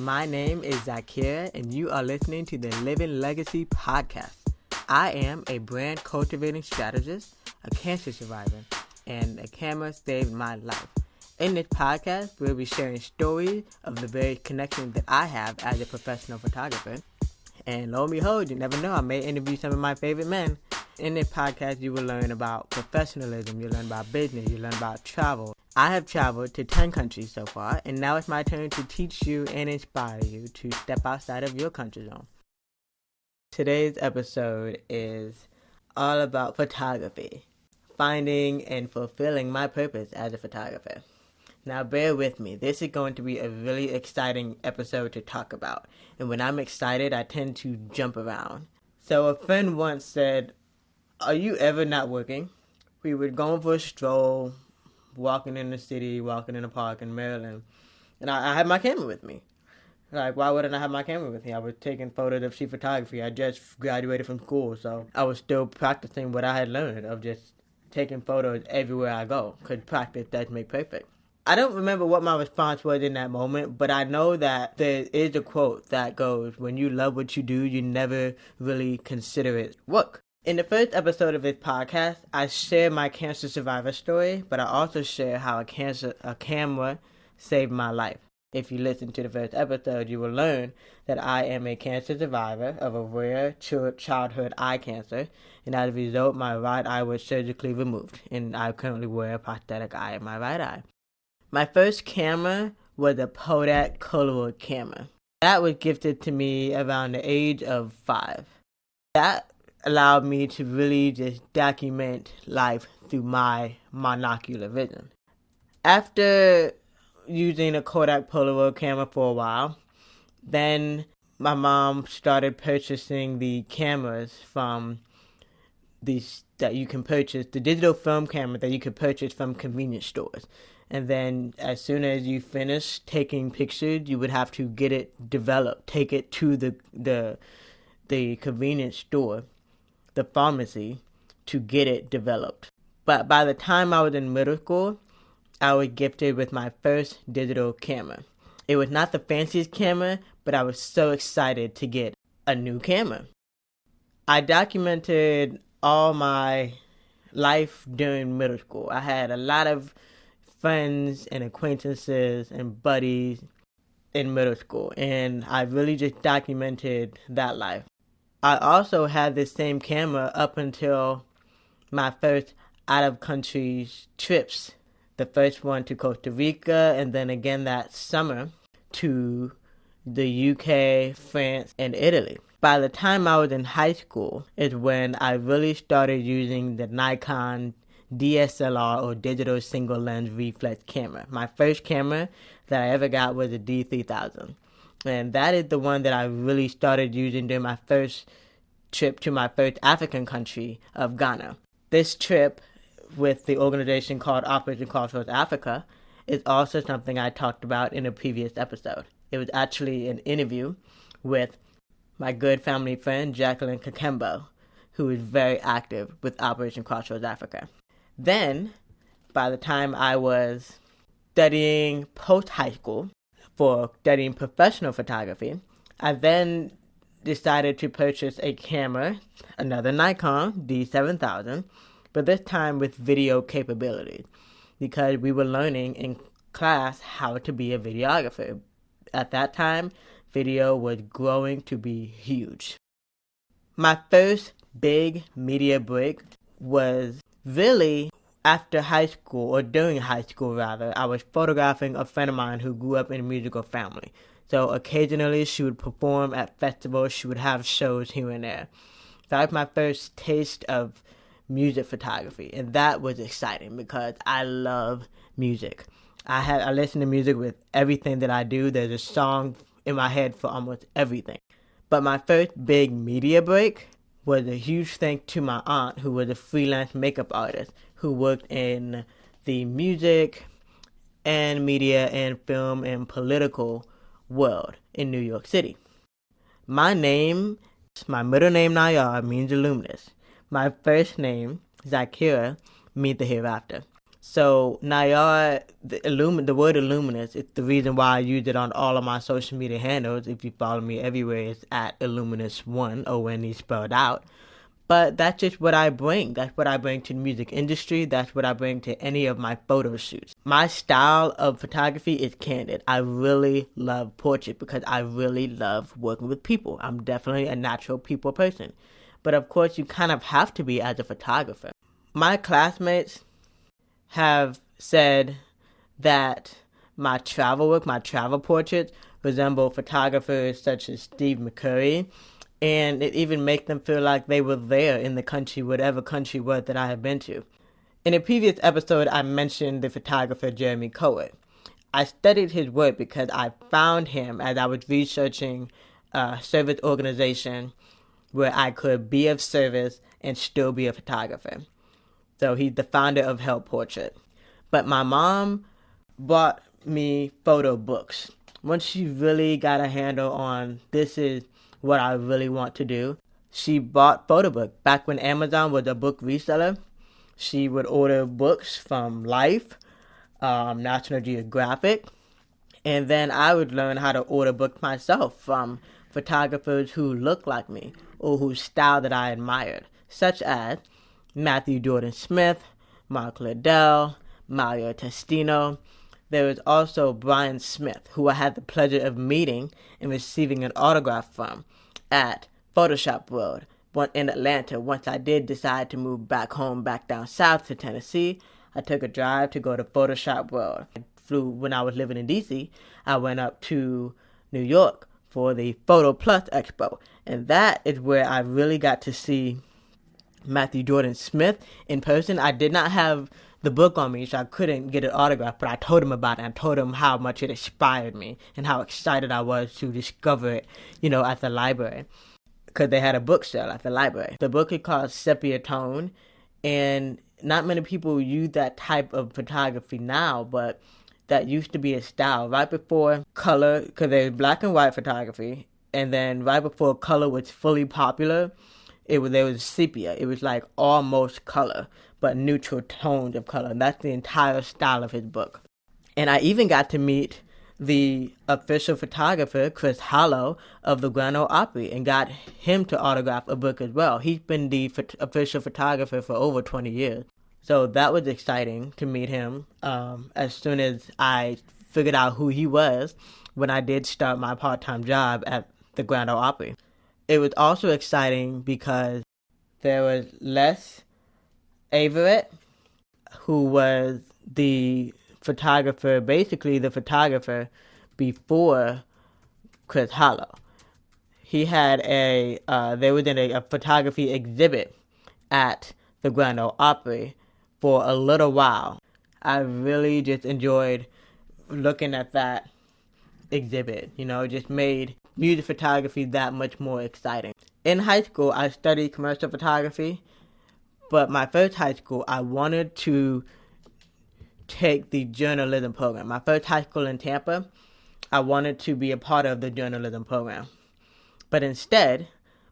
My name is Zakira, and you are listening to the Living Legacy Podcast. I am a brand cultivating strategist, a cancer survivor, and a camera saved my life. In this podcast, we'll be sharing stories of the various connections that I have as a professional photographer. And lo and behold, you never know, I may interview some of my favorite men. In this podcast, you will learn about professionalism, you'll learn about business, you'll learn about travel. I have traveled to 10 countries so far, and now it's my turn to teach you and inspire you to step outside of your comfort zone. Today's episode is all about photography, finding and fulfilling my purpose as a photographer. Now bear with me, this is going to be a really exciting episode to talk about, and when I'm excited, I tend to jump around. So a friend once said, "Are you ever not working?" We were going for a stroll, walking in the city, walking in the park in Maryland, and I had my camera with me. Like, why wouldn't I have my camera with me? I was taking photos of street photography. I just graduated from school, so I was still practicing what I had learned of just taking photos everywhere I go, because practice does make perfect. I don't remember what my response was in that moment, but I know that there is a quote that goes, when you love what you do, you never really consider it work. In the first episode of this podcast, I share my cancer survivor story, but I also share how a camera saved my life. If you listen to the first episode, you will learn that I am a cancer survivor of a rare childhood eye cancer, and as a result, my right eye was surgically removed, and I currently wear a prosthetic eye in my right eye. My first camera was a Kodak Polaroid Camera. That was gifted to me around the age of 5. That allowed me to really just document life through my monocular vision. After using a Kodak Polaroid camera for a while, then my mom started purchasing the cameras from these that you can purchase, the digital film camera that you could purchase from convenience stores. And then as soon as you finish taking pictures, you would have to get it developed, take it to the convenience store, the pharmacy, to get it developed. But by the time I was in middle school, I was gifted with my first digital camera. It was not the fanciest camera, but I was so excited to get a new camera. I documented all my life during middle school. I had a lot of friends and acquaintances and buddies in middle school, and I really just documented that life. I also had this same camera up until my first out-of-country trips. The first one to Costa Rica, and then again that summer to the UK, France, and Italy. By the time I was in high school is when I really started using the Nikon DSLR or digital single lens reflex camera. My first camera that I ever got was a D3000. And that is the one that I really started using during my first trip to my first African country of Ghana. This trip with the organization called Operation Crossroads Africa is also something I talked about in a previous episode. It was actually an interview with my good family friend Jacqueline Kakembo, who is very active with Operation Crossroads Africa. Then, by the time I was studying post-high school for studying professional photography, I then decided to purchase a camera, another Nikon D7000, but this time with video capabilities, because we were learning in class how to be a videographer. At that time, video was growing to be huge. My first big media break was really after high school, or during high school rather. I was photographing a friend of mine who grew up in a musical family. So occasionally she would perform at festivals, she would have shows here and there. That was my first taste of music photography, and that was exciting because I love music. I listen to music with everything that I do. There's a song in my head for almost everything. But my first big media break was a huge thanks to my aunt, who was a freelance makeup artist who worked in the music and media and film and political world in New York City. My name, my middle name Nayar, means illuminous. My first name, Zakira, means the hereafter. So Nayar, the word Illuminous, it's the reason why I use it on all of my social media handles. If you follow me everywhere, it's at Illuminous1, O-N-E spelled out. But that's just what I bring. That's what I bring to the music industry. That's what I bring to any of my photo shoots. My style of photography is candid. I really love portrait because I really love working with people. I'm definitely a natural people person. But of course, you kind of have to be as a photographer. My classmates have said that my travel work, my travel portraits, resemble photographers such as Steve McCurry, and it even makes them feel like they were there in the country, whatever country it was that I have been to. In a previous episode, I mentioned the photographer Jeremy Cohen. I studied his work because I found him as I was researching a service organization where I could be of service and still be a photographer. So he's the founder of Help Portrait. But my mom bought me photo books. Once she really got a handle on this is what I really want to do, she bought photo books. Back when Amazon was a book reseller, she would order books from Life, National Geographic, and then I would learn how to order books myself from photographers who looked like me or whose style that I admired, such as Matthew Jordan Smith, Mark Liddell, Mario Testino. There was also Brian Smith, who I had the pleasure of meeting and receiving an autograph from at Photoshop World in Atlanta. Once I did decide to move back home, back down south to Tennessee, I took a drive to go to Photoshop World. When I was living in D.C., I went up to New York for the Photo Plus Expo, and that is where I really got to see Matthew Jordan Smith in person. I did not have the book on me, so I couldn't get an autograph, but I told him about it. I told him how much it inspired me and how excited I was to discover it, at the library, because they had a book sale at the library. The book is called Sepia Tone, and not many people use that type of photography now, but that used to be a style. Right before color, because there's black and white photography, and then right before color was fully popular, there was sepia. It was like almost color, but neutral tones of color. And that's the entire style of his book. And I even got to meet the official photographer, Chris Hollow, of the Grand Ole Opry, and got him to autograph a book as well. He's been the official photographer for over 20 years. So that was exciting to meet him as soon as I figured out who he was when I did start my part-time job at the Grand Ole Opry. It was also exciting because there was Les Everett, who was the photographer, basically the photographer before Chris Hollow. He had they were in a photography exhibit at the Grand Ole Opry for a little while. I really just enjoyed looking at that exhibit. It just made music photography that much more exciting. In high school, I studied commercial photography, but my first high school, I wanted to take the journalism program. My first high school in Tampa, I wanted to be a part of the journalism program. But instead,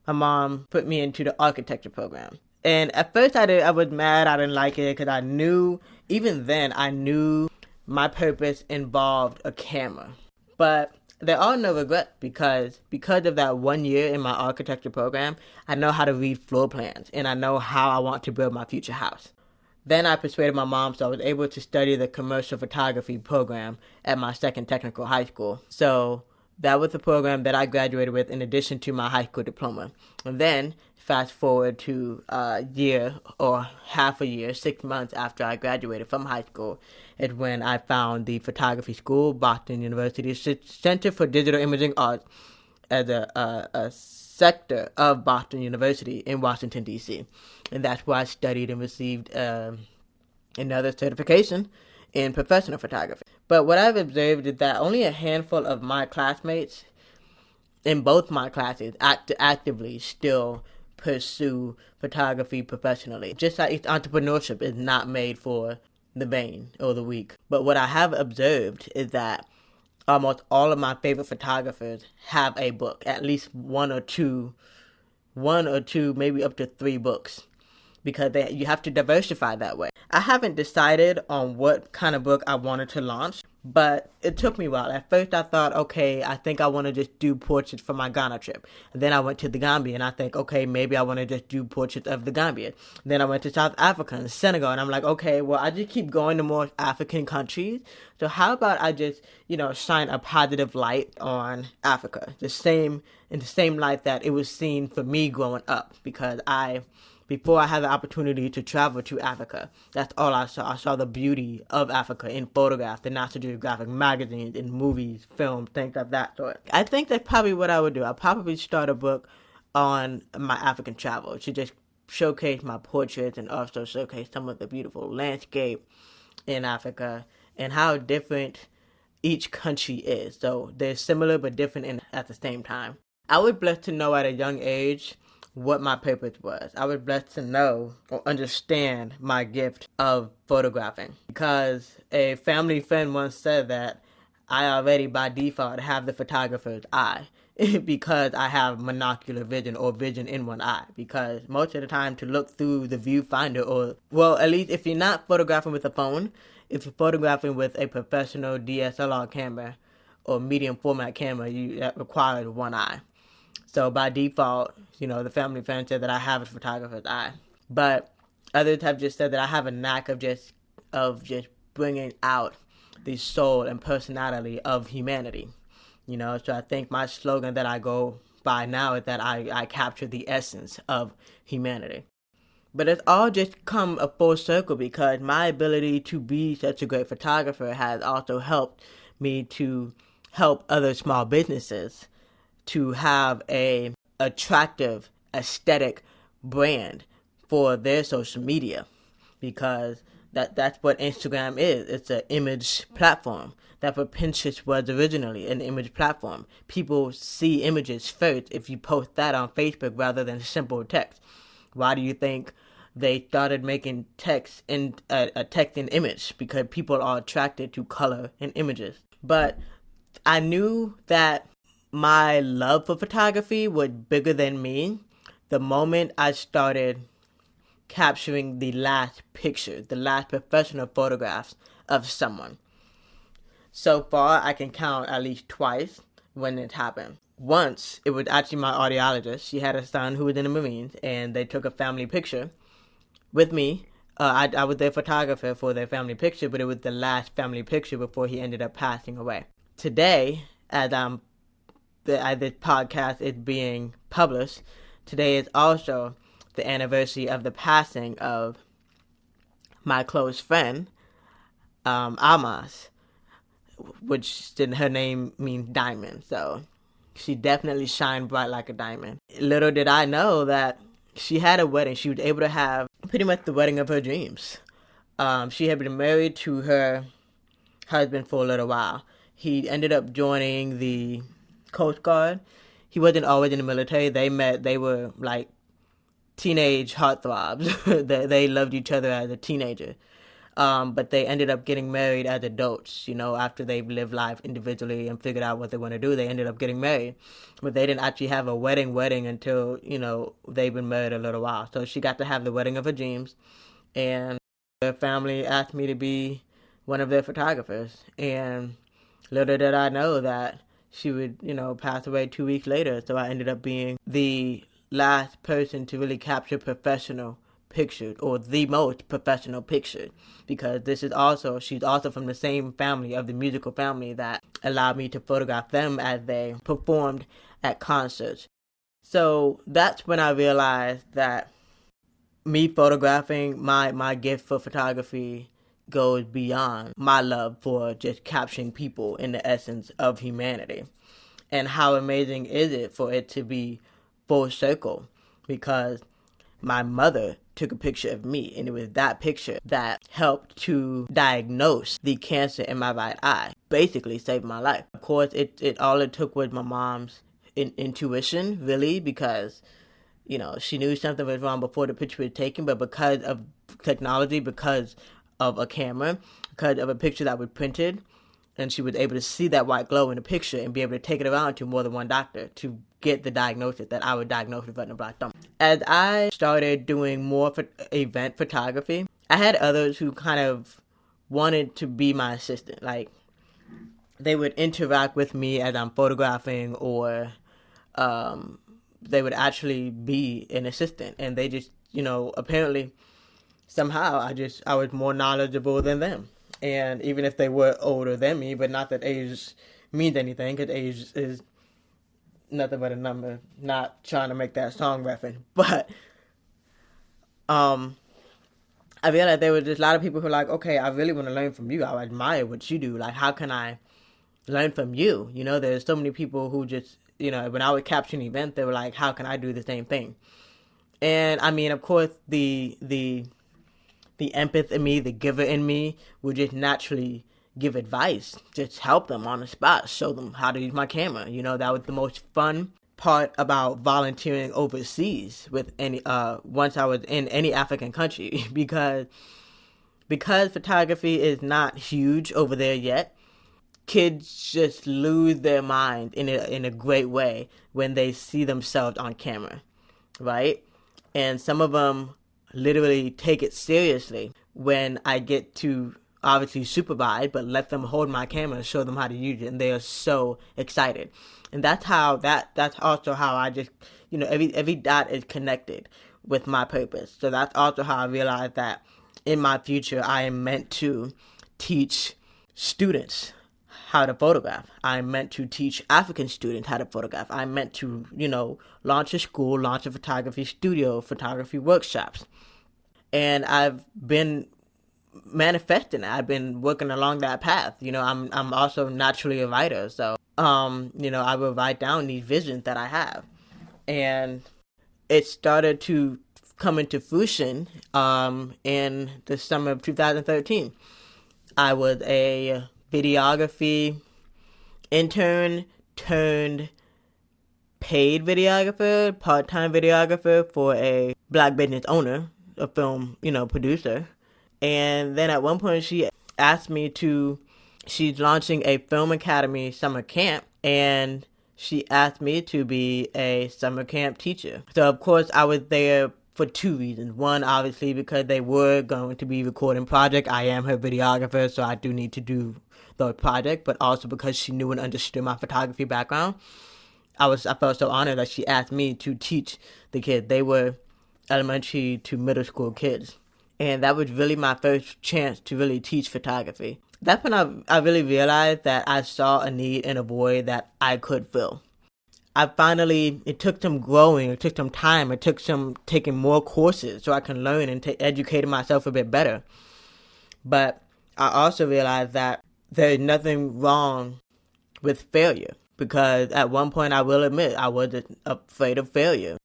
my mom put me into the architecture program. And at first I was mad, I didn't like it, because even then, I knew my purpose involved a camera. But there are no regrets because of that 1 year in my architecture program, I know how to read floor plans and I know how I want to build my future house. Then I persuaded my mom, so I was able to study the commercial photography program at my second technical high school. So that was the program that I graduated with in addition to my high school diploma. And then fast forward to a year or half a year, 6 months after I graduated from high school, is when I found the photography school, Boston University's Center for Digital Imaging Arts, as a sector of Boston University in Washington, D.C. And that's where I studied and received another certification in professional photography. But what I've observed is that only a handful of my classmates in both my classes actively still pursue photography professionally. Just like entrepreneurship is not made for the vain or the weak. But what I have observed is that almost all of my favorite photographers have a book, at least one or two, maybe up to 3 books. because you have to diversify that way. I haven't decided on what kind of book I wanted to launch, but it took me a while. At first I thought, okay, I think I want to just do portraits for my Ghana trip. And then I went to the Gambia and I think, okay, maybe I want to just do portraits of the Gambia. Then I went to South Africa and Senegal, and I'm like, okay, well, I just keep going to more African countries. So how about I just, shine a positive light on Africa, in the same light that it was seen for me growing up, because before I had the opportunity to travel to Africa, that's all I saw. I saw the beauty of Africa in photographs, in National Geographic magazines, in movies, films, things of that sort. I think that's probably what I would do. I'll probably start a book on my African travel to just showcase my portraits and also showcase some of the beautiful landscape in Africa and how different each country is. So they're similar but different at the same time. I was blessed to know at a young age what my purpose was. I was blessed to know or understand my gift of photographing, because a family friend once said that I already by default have the photographer's eye because I have monocular vision, or vision in one eye, because most of the time to look through the viewfinder, or well, at least if you're not photographing with a phone, if you're photographing with a professional DSLR camera or medium format camera, that requires one eye. So by default, the family friend said that I have a photographer's eye. But others have just said that I have a knack of just bringing out the soul and personality of humanity. So I think my slogan that I go by now is that I capture the essence of humanity. But it's all just come a full circle, because my ability to be such a great photographer has also helped me to help other small businesses to have a attractive aesthetic brand for their social media, because that's what Instagram is. It's an image platform. That's what Pinterest was originally, an image platform. People see images first if you post that on Facebook rather than simple text. Why do you think they started making text in a text and image? Because people are attracted to color and images. But I knew that my love for photography was bigger than me the moment I started capturing the last pictures, the last professional photographs of someone. So far, I can count at least twice when it happened. Once, it was actually my audiologist. She had a son who was in the Marines, and they took a family picture with me. I was their photographer for their family picture, but it was the last family picture before he ended up passing away. Today, as this podcast is being published, today is also the anniversary of the passing of my close friend, Almas, which her name means diamond. So she definitely shined bright like a diamond. Little did I know that she had a wedding. She was able to have pretty much the wedding of her dreams. She had been married to her husband for a little while. He ended up joining the Coast Guard. He wasn't always in the military. They met. They were like teenage heartthrobs. They loved each other as a teenager. But they ended up getting married as adults, after they've lived life individually and figured out what they want to do. They ended up getting married. But they didn't actually have a wedding until, they've been married a little while. So she got to have the wedding of her dreams. And their family asked me to be one of their photographers. And little did I know that she would, pass away 2 weeks later. So I ended up being the last person to really capture professional pictures, or the most professional picture, because she's also from the same family of the musical family that allowed me to photograph them as they performed at concerts. So that's when I realized that me photographing, my gift for photography goes beyond my love for just capturing people in the essence of humanity. And how amazing is it for it to be full circle, because my mother took a picture of me, and it was that picture that helped to diagnose the cancer in my right eye, basically saved my life. Of course, all it took was my mom's intuition, really, because she knew something was wrong before the picture was taken, but because of technology, because of a camera, because of a picture that was printed, and she was able to see that white glow in the picture and be able to take it around to more than one doctor to get the diagnosis that I was diagnosed with retinal black thumb. As I started doing more event photography, I had others who kind of wanted to be my assistant. Like, they would interact with me as I'm photographing, or they would actually be an assistant. And they just, apparently somehow I was more knowledgeable than them. And even if they were older than me, but not that age means anything, because age is nothing but a number. Not trying to make that song reference, but I realized there was just a lot of people who were like, okay, I really want to learn from you. I admire what you do. Like, how can I learn from you? There's so many people who just, when I would capture an event, they were like, how can I do the same thing? And I mean, of course, the empath in me, the giver in me, would just naturally give advice, just help them on the spot, show them how to use my camera. That was the most fun part about volunteering overseas with once I was in any African country, because photography is not huge over there yet. Kids just lose their mind in a great way when they see themselves on camera, right? And some of them literally take it seriously when I get to obviously supervise, but let them hold my camera and show them how to use it, and they are so excited. And that's also how I just, every dot is connected with my purpose. So that's also how I realized that in my future I am meant to teach students how to photograph. I'm meant to teach African students how to photograph. I'm meant to, launch a school, launch a photography studio, photography workshops. And I've been manifesting it. I've been working along that path. I'm also naturally a writer. So, I will write down these visions that I have. And it started to come into fruition in the summer of 2013. I was a videography intern turned paid videographer, part-time videographer for a black business owner, a film, producer. And then at one point she's launching a film academy summer camp, and she asked me to be a summer camp teacher. So of course I was there for two reasons. One, obviously, because they were going to be recording project. I am her videographer, so I do need to do the project, but also because she knew and understood my photography background. I felt so honored that she asked me to teach the kids. They were elementary to middle school kids. And that was really my first chance to really teach photography. That's when I really realized that I saw a need in a void that I could fill. It took some growing, it took some time, it took some taking more courses so I can learn and educate myself a bit better. But I also realized that there's nothing wrong with failure, because at one point, I will admit, I was afraid of failure.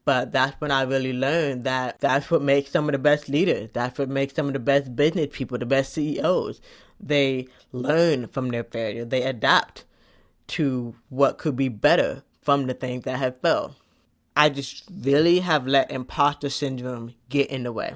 But that's when I really learned that that's what makes some of the best leaders. That's what makes some of the best business people, the best CEOs. They learn from their failure. They adapt to what could be better from the things that have failed. I just really have let imposter syndrome get in the way.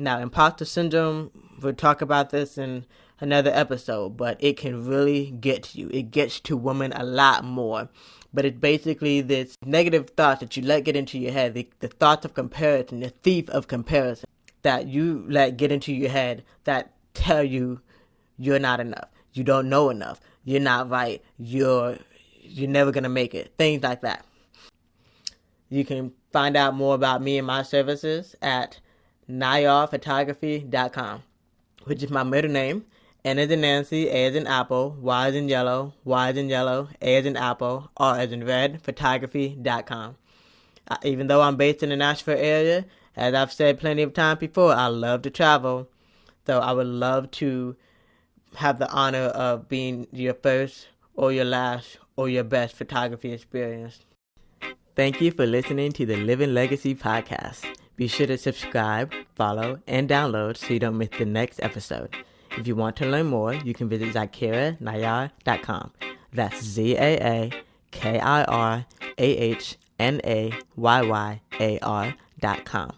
Now, imposter syndrome, we'll talk about this in another episode, but it can really get to you. It gets to women a lot more. But it's basically this negative thought that you let get into your head, the thoughts of comparison, the thief of comparison that you let get into your head that tell you you're not enough, you don't know enough, you're not right, you're never going to make it, things like that. You can find out more about me and my services at nayarphotography.com, which is my middle name. N as in Nancy, A as in Apple, Y as in yellow, Y as in yellow, A as in Apple, R as in red, photography.com. Even though I'm based in the Nashville area, as I've said plenty of times before, I love to travel. So I would love to have the honor of being your first or your last or your best photography experience. Thank you for listening to the Living Legacy podcast. Be sure to subscribe, follow, and download so you don't miss the next episode. If you want to learn more, you can visit ZakirahNayar.com. That's ZakirahNayar.com.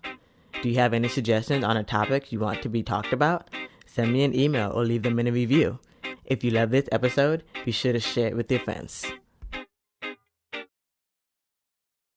Do you have any suggestions on a topic you want to be talked about? Send me an email or leave them in a review. If you love this episode, be sure to share it with your friends.